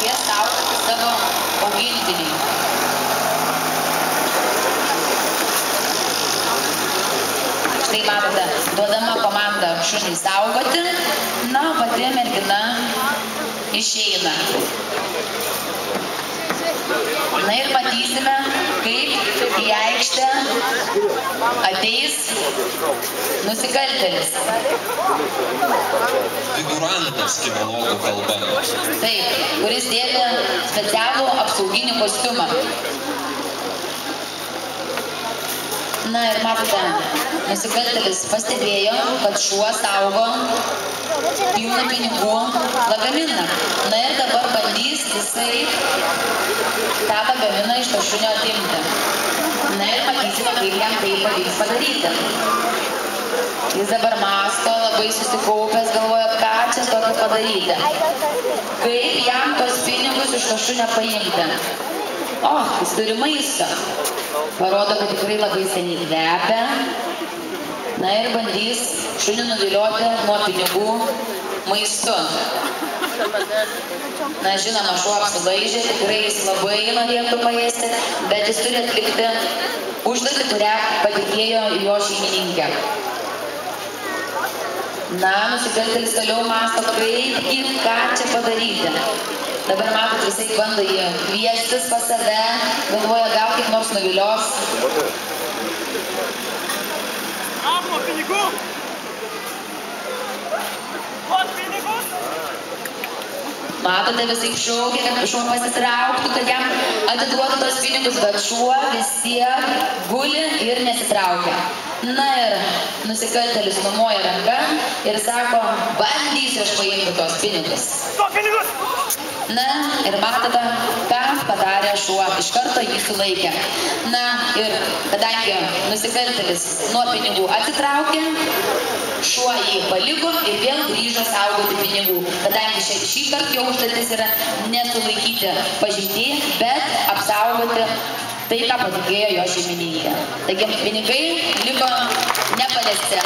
padės saugoti savo augintinį. Štai matote, duodama komanda šunį saugoti, na, pati mergina išeina. Na ir matysime, kaip į aikštę ateis nusikaltėlis. Figurantas kinologų kalba. Taip, kuris dėvi specialų apsauginį kostiumą. Na ir matote, nusikaltėlis pastebėjo, kad šuo saugo pilną pinigų lagaminą. Na ir dabar bandys jisai tą lagaminą iš to šunio atimti. Na ir matysime, kaip jam tai pavyks padaryti. Jis dabar mąsto, labai susikaupęs, galvoja, ką čia tokio padaryti. Kaip jam tos pinigus iš to šunio paimti. Jis turi maisto. Parodo, kad tikrai labai seniai kvepia. Na ir bandys šunį nuvilioti nuo pinigų maistu. Na, žinoma, šuo apsilaižė, tikrai jis labai norėtų paėsti, bet jis turi atlikti užduotį, kurią patikėjo jo šeimininkė. Na, nusikaltėlis toliau mąsto, kaip ką čia padaryti. Dabar matot, visai bando jį kviestis pas save, galvoja, gal kaip nors nuvilios. Apmo pinigų! Duot pinigus! Matote, visai šaukia, kad šuo pasitrauktų, kad jam atiduotų tos pinigus, bet šuo vis tiek guli ir nesitraukia. Na ir nusikaltėlis numoja ranką ir sako, bandysiu aš paimti tos pinigus. Duot pinigus! Na ir matote, ką padarė šuo, iš karto jį sulaikė. Na ir kadangi nusikaltėlis nuo pinigų atsitraukė, šuo jį paliko ir vėl grįžo saugoti pinigų. Kadangi šį kartą jo užduotis yra nesulaikyti pažeidėją, bet apsaugoti tai, ką patikėjo jo šeimininkė. Taigi pinigai liko nepaliesti.